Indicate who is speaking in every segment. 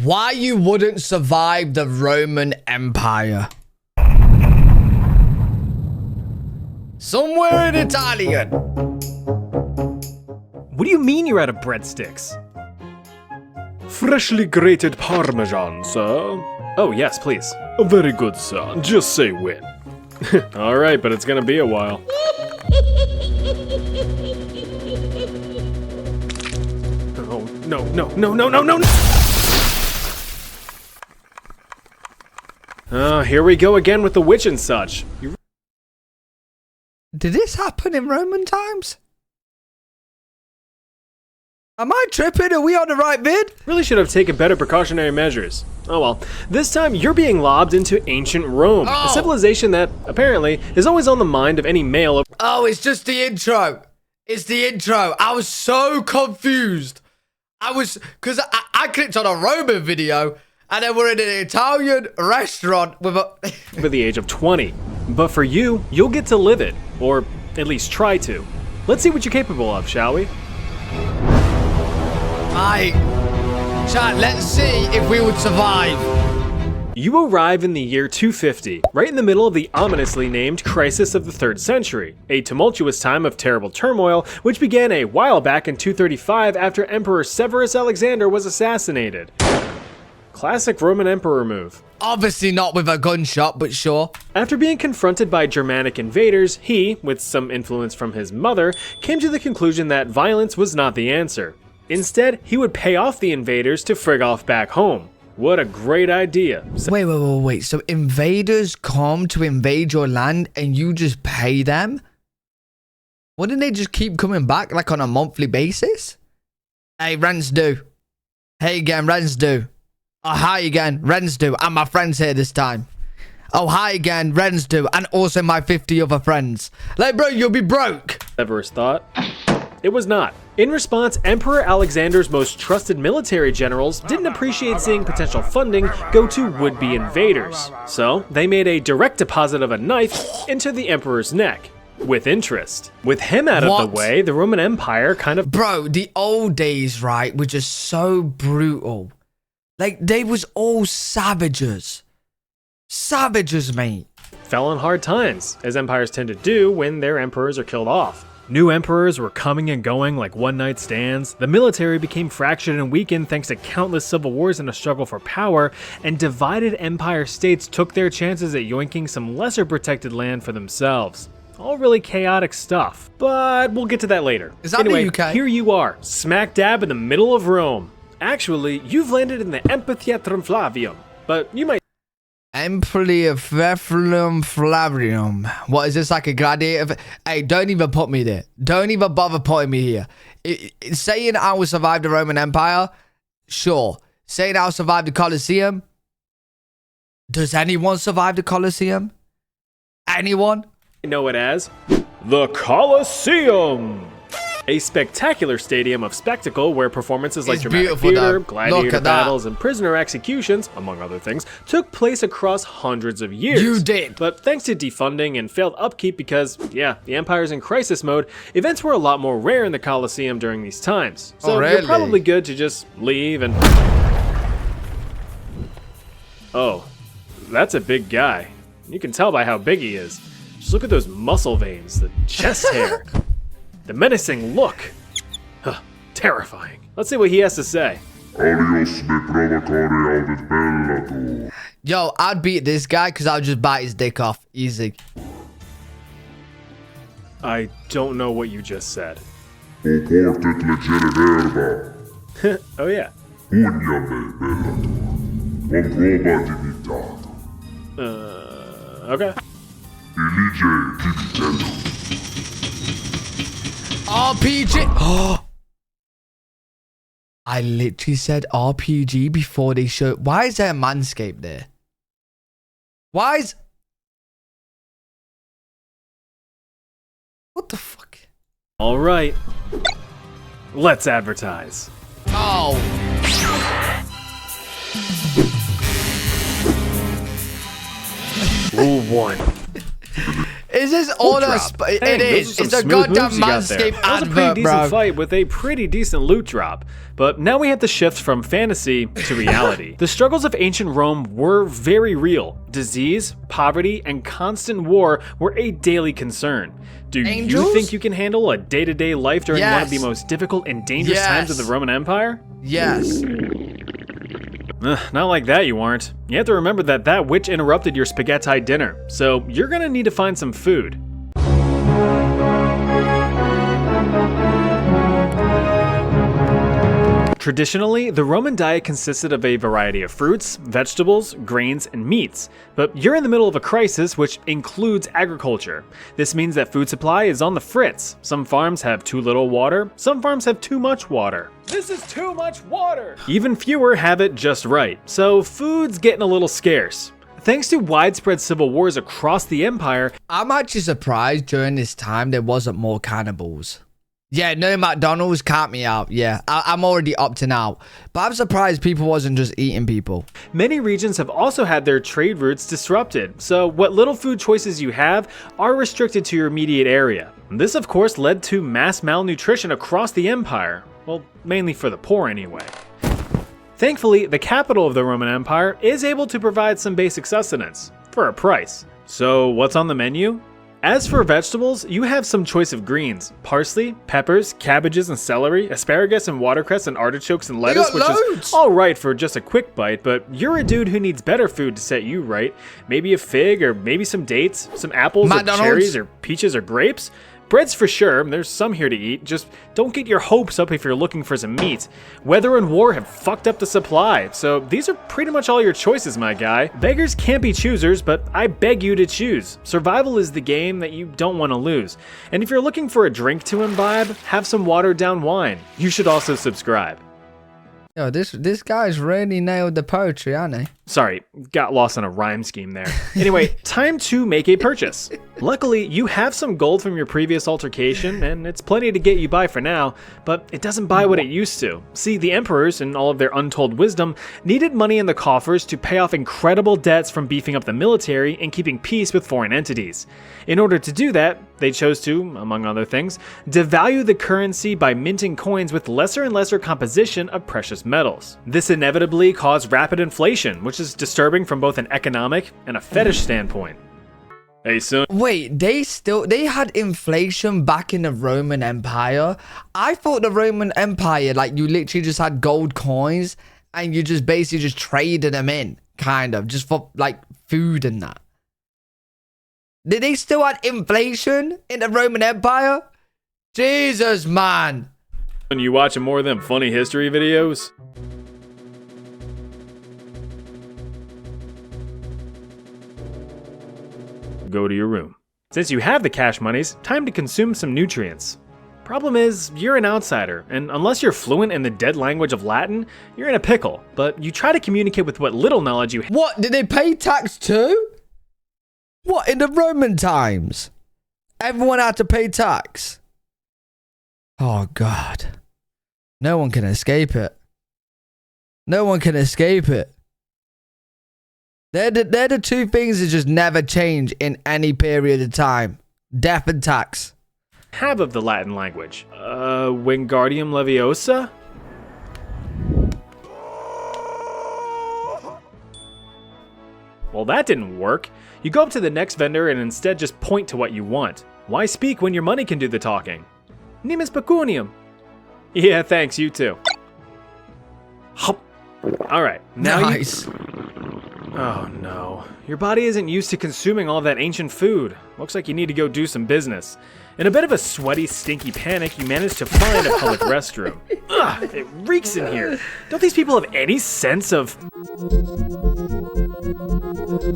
Speaker 1: Why you wouldn't survive the Roman Empire? Somewhere in Italian.
Speaker 2: What do you mean you're out of breadsticks? Freshly grated Parmesan, sir. Oh, yes, please. Very good, sir. Just say when. Alright, but it's gonna be a while. Oh, no, no, no, no, no, no! Here we go again with the witch and such.
Speaker 1: Did this happen in Roman times? Am I tripping? Are we on the right vid?
Speaker 2: Really should have taken better precautionary measures. Oh well. This time you're being lobbed into ancient Rome, a civilization that, apparently, is always on the mind of any male.
Speaker 1: Oh, it's just the intro. It's the intro. I was so confused. Because I clicked on a Roman video, and then we're in an Italian restaurant with a...
Speaker 2: Over the age of 20. But for you, you'll get to live it. Or at least try to. Let's see what you're capable of, shall we?
Speaker 1: Chat, let's see if we would survive.
Speaker 2: You arrive in the year 250, right in the middle of the ominously named crisis of the 3rd century, a tumultuous time of terrible turmoil, which began a while back in 235 after Emperor Severus Alexander was assassinated. Classic Roman emperor move.
Speaker 1: Obviously not with a gunshot, but sure.
Speaker 2: After being confronted by Germanic invaders, he, with some influence from his mother, came to the conclusion that violence was not the answer. Instead, he would pay off the invaders to frig off back home. What a great idea.
Speaker 1: Wait. So invaders come to invade your land and you just pay them? Wouldn't they just keep coming back like on a monthly basis? Hey, rent's due. Hey again, rent's due. Oh, hi again, rent's due. And my friend's here this time. Oh, hi again, rent's due. And also my 50 other friends. Like, bro, you'll be broke.
Speaker 2: Severus thought. It was not. In response, Emperor Alexander's most trusted military generals didn't appreciate seeing potential funding go to would-be invaders. So, they made a direct deposit of a knife into the emperor's neck, with interest. With him out of the way, the Roman Empire kind of...
Speaker 1: Bro, the old days, right, were just so brutal. Like, they was all savages. Savages, mate.
Speaker 2: Fell on hard times, as empires tend to do when their emperors are killed off. New emperors were coming and going like one-night stands, the military became fractured and weakened thanks to countless civil wars and a struggle for power, and divided empire states took their chances at yoinking some lesser protected land for themselves. All really chaotic stuff, but we'll get to that later.
Speaker 1: Is that
Speaker 2: anyway,
Speaker 1: the UK?
Speaker 2: Here you are, smack dab in the middle of Rome. Actually, you've landed in the Amphitheatrum Flavium, but you might...
Speaker 1: Amphitheatrum Flavium. What is this, like a gladiator? Hey, don't even put me there. Don't even bother putting me here. Saying I will survive the Roman Empire, sure. Saying I'll survive the Colosseum. Does anyone survive the Colosseum? Anyone?
Speaker 2: Know it as the Colosseum. A spectacular stadium of spectacle where performances like dramatic theater, gladiator battles, and prisoner executions, among other things, took place across hundreds of years.
Speaker 1: You did.
Speaker 2: But thanks to defunding and failed upkeep because, yeah, the empire's in crisis mode, events were a lot more rare in the Colosseum during these times. So you're probably good to just leave and... Oh, that's a big guy. You can tell by how big he is. Just look at those muscle veins, the chest hair. The menacing look. Huh, terrifying. Let's see what he has to say.
Speaker 1: Yo, I'd beat this guy because I'll just bite his dick off. Easy.
Speaker 2: I don't know what you just said. Oh yeah. Okay.
Speaker 1: RPG. Oh, I literally said RPG before they showed. Why is there a manscape there? Why is... What the fuck?
Speaker 2: All right. Let's advertise.
Speaker 1: Oh.
Speaker 2: Rule 1.
Speaker 1: Is Is this all
Speaker 2: Loot
Speaker 1: a
Speaker 2: drop.
Speaker 1: it
Speaker 2: Hey,
Speaker 1: is.
Speaker 2: those are
Speaker 1: It's
Speaker 2: some
Speaker 1: a
Speaker 2: smooth
Speaker 1: goddamn
Speaker 2: moves you got there.
Speaker 1: Manscaped
Speaker 2: That was a pretty
Speaker 1: advert,
Speaker 2: decent
Speaker 1: bro.
Speaker 2: fight with a pretty decent loot drop. But now we have to shift from fantasy to reality. The struggles of ancient Rome were very real. Disease, poverty, and constant war were a daily concern. Do
Speaker 1: Angels?
Speaker 2: you think you can handle a day-to-day life during one of the
Speaker 1: Yes.
Speaker 2: most difficult and dangerous times of the
Speaker 1: Yes.
Speaker 2: Roman Empire?
Speaker 1: Yes.
Speaker 2: Not like that, you aren't. You have to remember that that witch interrupted your spaghetti dinner, so you're gonna need to find some food. Traditionally, the Roman diet consisted of a variety of fruits, vegetables, grains, and meats. But you're in the middle of a crisis which includes agriculture. This means that food supply is on the fritz. Some farms have too little water, some farms have too much water. This is too much water! Even fewer have it just right, so food's getting a little scarce. Thanks to widespread civil wars across the empire,
Speaker 1: I'm actually surprised during this time there wasn't more cannibals. Yeah, no McDonald's, count me out. Yeah, I'm already opting out. But I'm surprised people wasn't just eating people.
Speaker 2: many regions have also had their trade routes disrupted, so what little food choices you have are restricted to your immediate area. This of course led to mass malnutrition across the empire, well, mainly for the poor anyway. Thankfully, the capital of the Roman Empire is able to provide some basic sustenance, for a price. So what's on the menu? As for vegetables, you have some choice of greens: parsley, peppers, cabbages and celery, asparagus and watercress and artichokes and lettuce,
Speaker 1: got
Speaker 2: which
Speaker 1: loads.
Speaker 2: is alright for just a quick bite, but you're a dude who needs better food to set you right. Maybe a fig, or maybe some dates, some apples, or
Speaker 1: McDonald's.
Speaker 2: cherries, or peaches, or grapes. Breads for sure, there's some here to eat, just don't get your hopes up if you're looking for some meat. Weather and war have fucked up the supply, so these are pretty much all your choices, my guy. Beggars can't be choosers, but I beg you to choose. Survival is the game that you don't want to lose. And if you're looking for a drink to imbibe, have some watered down wine. You should also subscribe.
Speaker 1: Yo, this guy's really nailed the poetry, hasn't he?
Speaker 2: Sorry, got lost on a rhyme scheme there. Anyway, time to make a purchase. Luckily, you have some gold from your previous altercation, and it's plenty to get you by for now, but it doesn't buy what it used to. See, the emperors, in all of their untold wisdom, needed money in the coffers to pay off incredible debts from beefing up the military and keeping peace with foreign entities. In order to do that, they chose to, among other things, devalue the currency by minting coins with lesser and lesser composition of precious metals. This inevitably caused rapid inflation, which is disturbing from both an economic and a fetish standpoint. Hey son.
Speaker 1: Wait, they had inflation back in the Roman Empire? I thought the Roman Empire, like, you literally just had gold coins and you just basically just traded them in, kind of, just for, like, food and that. Did they still have inflation in the Roman Empire? Jesus, man.
Speaker 2: When you watching more of them funny history videos? Go to your room. Since you have the cash monies, time to consume some nutrients. Problem is, you're an outsider, and unless you're fluent in the dead language of Latin, you're in a pickle, but you try to communicate with what little knowledge you have.
Speaker 1: What, did they pay tax too? What, in the Roman times? Everyone had to pay tax? Oh, God. No one can escape it. No one can escape it. They're the two things that just never change in any period of time. Death and tax.
Speaker 2: Have of the Latin language. Wingardium Leviosa? Well, that didn't work. You go up to the next vendor and instead just point to what you want. Why speak when your money can do the talking? Nimis pecunium. Yeah, thanks, you too. Hup. Alright, now
Speaker 1: Nice.
Speaker 2: Oh no. Your body isn't used to consuming all of that ancient food. Looks like you need to go do some business. In a bit of a sweaty, stinky panic, you manage to find a public restroom. Ugh, it reeks in here. Don't these people have any sense of...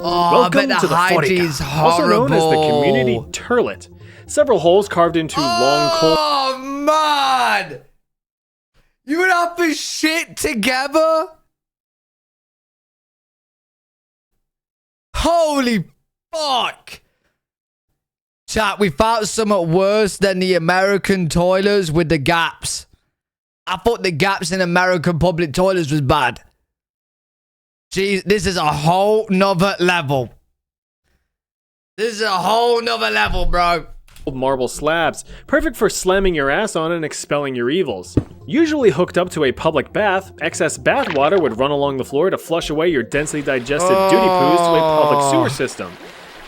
Speaker 1: Oh, I bet the hygiene's
Speaker 2: Forica, also known as the community
Speaker 1: horrible.
Speaker 2: toilet. Several holes carved into long cold...
Speaker 1: Oh, man! You would have to shit together? Holy fuck! Chat, we found something worse than the American toilets with the gaps. I thought the gaps in American public toilets was bad. Jeez, this is a whole nother level. This is a whole nother level, bro.
Speaker 2: Marble slabs, perfect for slamming your ass on and expelling your evils. Usually hooked up to a public bath, excess bath water would run along the floor to flush away your densely digested duty poos to a public sewer system.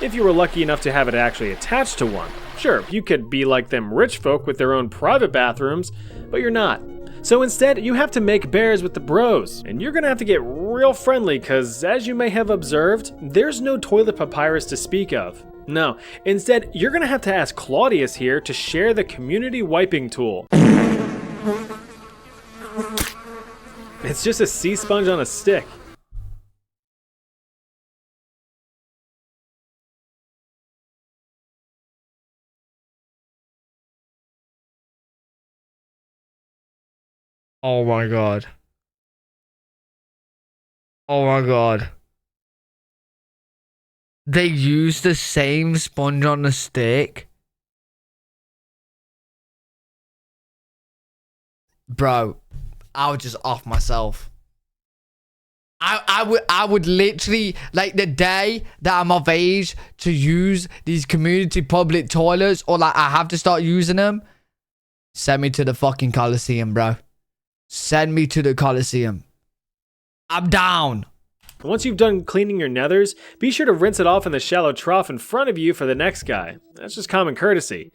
Speaker 2: If you were lucky enough to have it actually attached to one. Sure, you could be like them rich folk with their own private bathrooms, but you're not. So instead, you have to make bears with the bros, and you're gonna have to get real friendly cause as you may have observed, there's no toilet papyrus to speak of. No, instead, you're gonna have to ask Claudius here to share the community wiping tool. It's just a sea sponge on a stick.
Speaker 1: Oh my god. Oh my god. They use the same sponge on the stick. Bro, I would just off myself. I would literally, like, the day that I'm of age to use these community public toilets, or like I have to start using them, send me to the fucking Colosseum, bro. Send me to the Colosseum. I'm down.
Speaker 2: Once you've done cleaning your nethers, be sure to rinse it off in the shallow trough in front of you for the next guy. That's just common courtesy.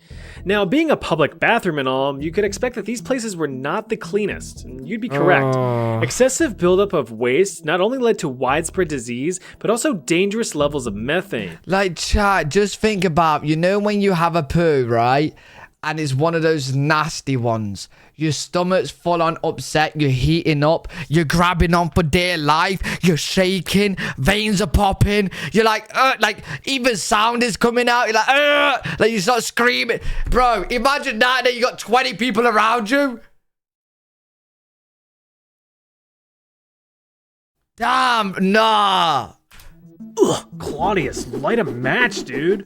Speaker 2: Now, being a public bathroom and all, you could expect that these places were not the cleanest, and you'd be correct. Excessive buildup of waste not only led to widespread disease, but also dangerous levels of methane.
Speaker 1: Like, chat, just think about, you know when you have a poo, right? And it's one of those nasty ones. Your stomach's full on upset. You're heating up. You're grabbing on for dear life. You're shaking. Veins are popping. You're like even sound is coming out. You're like you start screaming. Bro, imagine that. Then you got 20 people around you. Damn, nah.
Speaker 2: Ugh, Claudius, light a match, dude.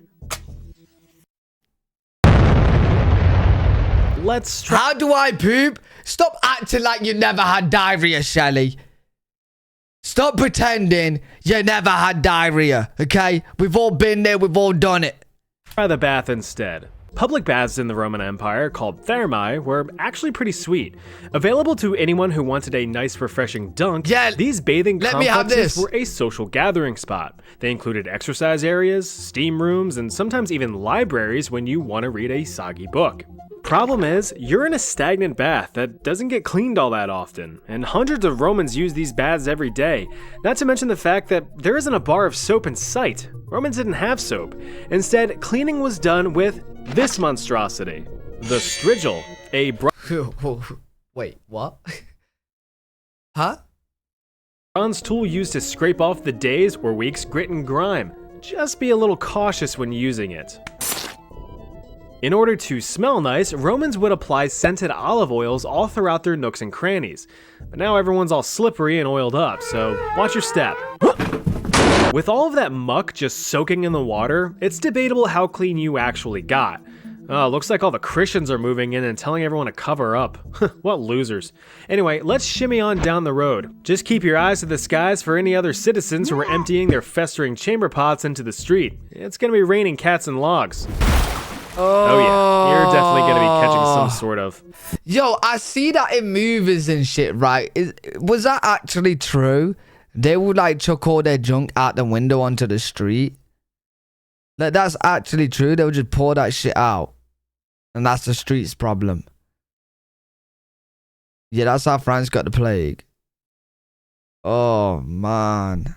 Speaker 2: Let's try.
Speaker 1: How do I poop? Stop acting like you never had diarrhea, Shelly. Stop pretending you never had diarrhea, okay? We've all been there, we've all done it.
Speaker 2: Try the bath instead. Public baths in the Roman Empire, called thermae, were actually pretty sweet. Available to anyone who wanted a nice, refreshing dunk, these bathing complexes were a social gathering spot. They included exercise areas, steam rooms, and sometimes even libraries when you want to read a soggy book. Problem is, you're in a stagnant bath that doesn't get cleaned all that often, and hundreds of Romans use these baths every day, not to mention the fact that there isn't a bar of soap in sight. Romans didn't have soap. Instead, cleaning was done with this monstrosity, the strigil, a
Speaker 1: Wait, what? Huh?
Speaker 2: bronze tool used to scrape off the days or weeks' grit and grime. Just be a little cautious when using it. In order to smell nice, Romans would apply scented olive oils all throughout their nooks and crannies. But now everyone's all slippery and oiled up, so watch your step. With all of that muck just soaking in the water, it's debatable how clean you actually got. Looks like all the Christians are moving in and telling everyone to cover up. What losers. Anyway, let's shimmy on down the road. Just keep your eyes to the skies for any other citizens who are emptying their festering chamber pots into the street. It's gonna be raining cats and logs. Oh yeah, you're definitely gonna be catching some sort of.
Speaker 1: Yo, I see that in movies and shit, right? Was that actually true? They would like chuck all their junk out the window onto the street. Like, that's actually true. They would just pour that shit out. And that's the street's problem. Yeah, that's how France got the plague. Oh, man.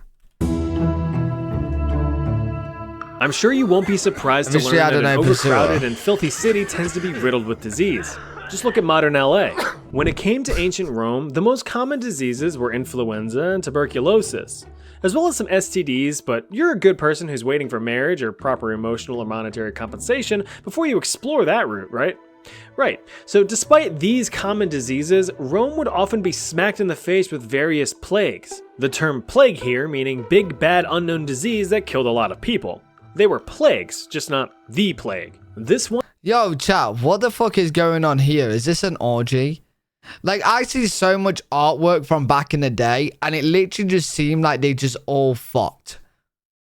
Speaker 2: I'm sure you won't be surprised to learn that an overcrowded and filthy city tends to be riddled with disease. Just look at modern LA. When it came to ancient Rome, the most common diseases were influenza and tuberculosis, as well as some STDs, but you're a good person who's waiting for marriage or proper emotional or monetary compensation before you explore that route, right? Right, so despite these common diseases, Rome would often be smacked in the face with various plagues. The term plague here meaning big bad unknown disease that killed a lot of people. They were plagues, just not the plague. This one.
Speaker 1: Yo, chat, what the fuck is going on here? Is this an orgy? Like, I see so much artwork from back in the day, and it literally just seemed like they just all fucked.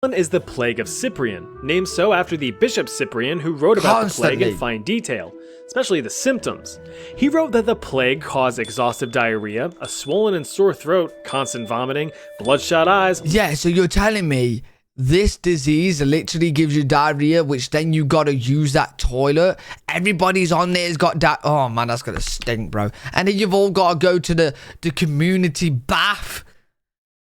Speaker 2: One is the Plague of Cyprian, named so after the Bishop Cyprian who wrote about the plague in fine detail, especially the symptoms. He wrote that the plague caused exhaustive diarrhea, a swollen and sore throat, constant vomiting, bloodshot eyes.
Speaker 1: Yeah, so you're telling me this disease literally gives you diarrhea, which then you gotta use that toilet. Everybody's on there's got oh man, that's gonna stink, bro. And then you've all gotta go to the community bath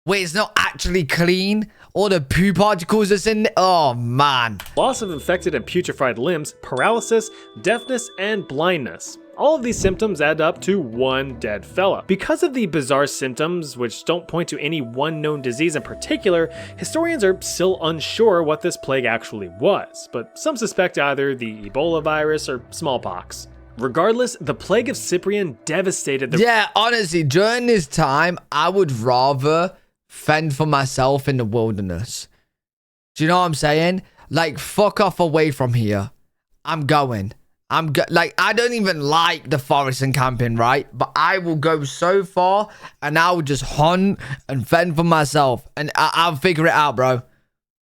Speaker 1: where it's not actually clean. All the poo particles that's in there. Oh man.
Speaker 2: Loss of infected and putrefied limbs, paralysis, deafness, and blindness. All of these symptoms add up to one dead fella. Because of the bizarre symptoms, which don't point to any one known disease in particular, historians are still unsure what this plague actually was, but some suspect either the Ebola virus or smallpox. Regardless, the Plague of Cyprian devastated the—
Speaker 1: Yeah, honestly, during this time, I would rather fend for myself in the wilderness. Do you know what I'm saying? Like, fuck off away from here. I'm going. Like, I don't even like the forest and camping, right? But I will go so far and I will just hunt and fend for myself. And I'll figure it out, bro.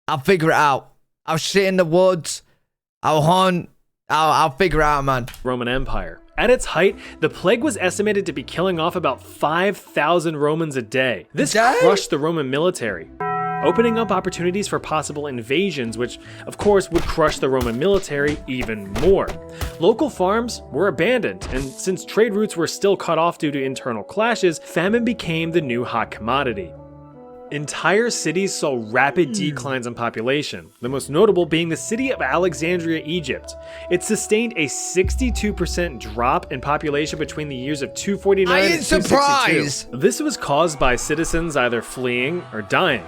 Speaker 1: I'll figure it out. I'll shit in the woods. I'll hunt. I'll figure it out, man.
Speaker 2: Roman Empire. At its height, the plague was estimated to be killing off about 5,000 Romans a day. This crushed the Roman military, opening up opportunities for possible invasions, which of course would crush the Roman military even more. Local farms were abandoned, and since trade routes were still cut off due to internal clashes, famine became the new hot commodity. Entire cities saw rapid declines in population, the most notable being the city of Alexandria, Egypt. It sustained a 62% drop in population between the years of 249 and 262. This was caused by citizens either fleeing or dying.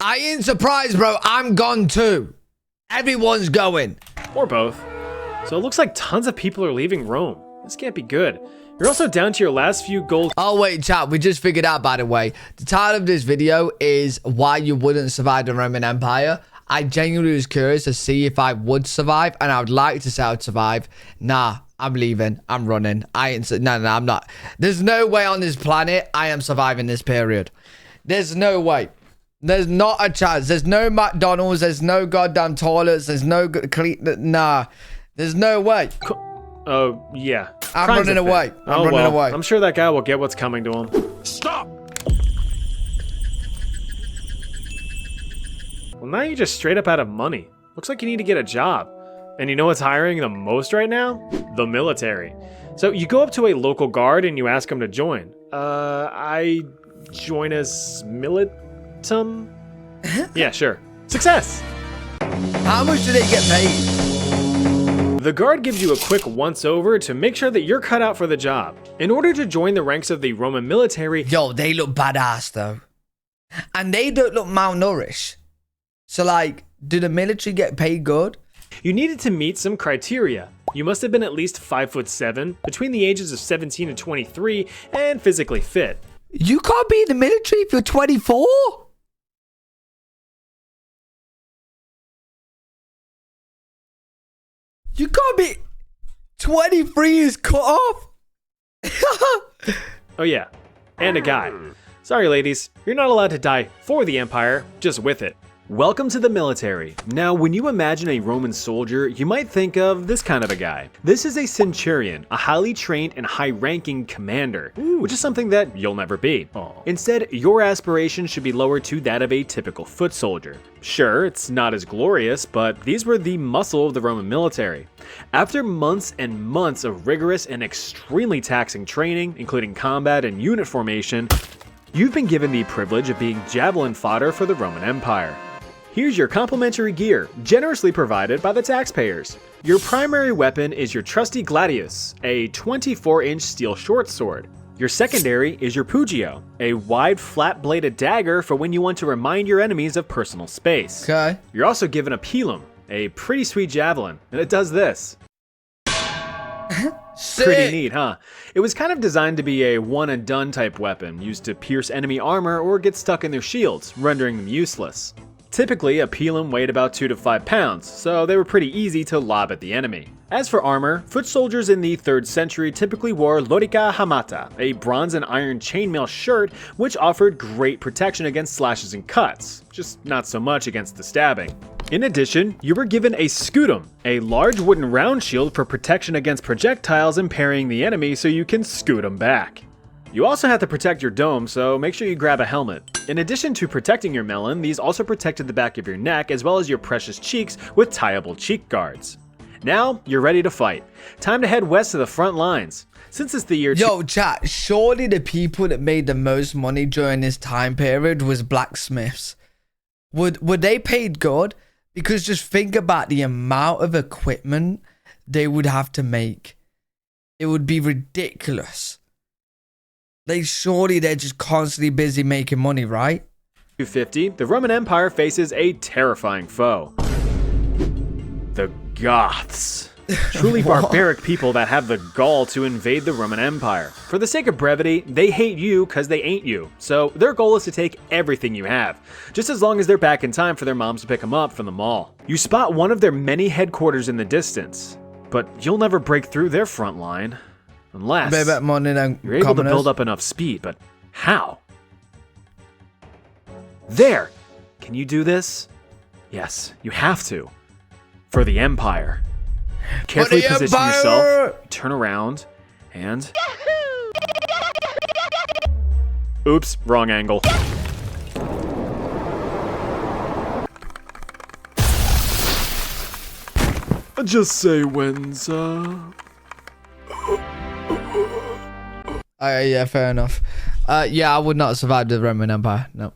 Speaker 1: I ain't surprised, bro. I'm gone too. Everyone's going.
Speaker 2: Or both. So it looks like tons of people are leaving Rome. This can't be good. You're also down to your last few gold—
Speaker 1: Oh, wait, chat. We just figured out, by the way. The title of this video is Why You Wouldn't Survive the Roman Empire. I genuinely was curious to see if I would survive, and I would like to say I would survive. Nah, I'm leaving. I'm running. No, I'm not. There's no way on this planet I am surviving this period. There's no way. There's not a chance. There's no McDonald's. There's no goddamn toilets. There's no clean— Nah. There's no way.
Speaker 2: Oh, yeah.
Speaker 1: I'm running away. I'm running away.
Speaker 2: I'm sure that guy will get what's coming to him.
Speaker 3: Stop!
Speaker 2: Well, now you're just straight up out of money. Looks like you need to get a job. And you know what's hiring the most right now? The military. So you go up to a local guard and you ask him to join. I join as militum? Yeah, sure. Success!
Speaker 1: How much do they get paid?
Speaker 2: The guard gives you a quick once-over to make sure that you're cut out for the job. In order to join the ranks of the Roman military—
Speaker 1: Yo, they look badass, though. And they don't look malnourished. So, like, do the military get paid good?
Speaker 2: You needed to meet some criteria. You must have been at least 5'7", between the ages of 17 and 23, and physically fit.
Speaker 1: You can't be in the military if you're 24? You can't be— 23 is cut off?
Speaker 2: Oh yeah, and a guy. Sorry ladies, you're not allowed to die for the Empire, just with it. Welcome to the military. Now, when you imagine a Roman soldier, you might think of this kind of a guy. This is a centurion, a highly trained and high-ranking commander, which is something that you'll never be. Instead, your aspiration should be lowered to that of a typical foot soldier. Sure, it's not as glorious, but these were the muscle of the Roman military. After months and months of rigorous and extremely taxing training, including combat and unit formation, you've been given the privilege of being javelin fodder for the Roman Empire. Here's your complimentary gear, generously provided by the taxpayers. Your primary weapon is your trusty gladius, a 24-inch steel short sword. Your secondary is your pugio, a wide flat-bladed dagger for when you want to remind your enemies of personal space.
Speaker 1: Okay.
Speaker 2: You're also given a pilum, a pretty sweet javelin, and it does this. Pretty neat, huh? It was kind of designed to be a one-and-done type weapon, used to pierce enemy armor or get stuck in their shields, rendering them useless. Typically, a pilum weighed about 2 to 5 pounds, so they were pretty easy to lob at the enemy. As for armor, foot soldiers in the 3rd century typically wore lorica hamata, a bronze and iron chainmail shirt which offered great protection against slashes and cuts, just not so much against the stabbing. In addition, you were given a scutum, a large wooden round shield for protection against projectiles impairing the enemy so you can scoot them back. You also have to protect your dome, so make sure you grab a helmet. In addition to protecting your melon, these also protected the back of your neck as well as your precious cheeks with tieable cheek guards. Now, you're ready to fight. Time to head west to the front lines. Since it's the year
Speaker 1: Yo, chat, surely the people that made the most money during this time period was blacksmiths. Would they paid good? Because just think about the amount of equipment they would have to make. It would be ridiculous. Surely they're just constantly busy making money, right?
Speaker 2: 250, the Roman Empire faces a terrifying foe. The Goths. Truly barbaric people that have the gall to invade the Roman Empire. For the sake of brevity, they hate you because they ain't you. So their goal is to take everything you have, just as long as they're back in time for their moms to pick them up from the mall. You spot one of their many headquarters in the distance, but you'll never break through their front line. Unless you're able to build up enough speed, but how? There! Can you do this? Yes, you have to. For the Empire. Carefully position yourself, turn around, and... Oops, wrong angle. Just say when's,
Speaker 1: Yeah, fair enough. Yeah, I would not survive the Roman Empire. No.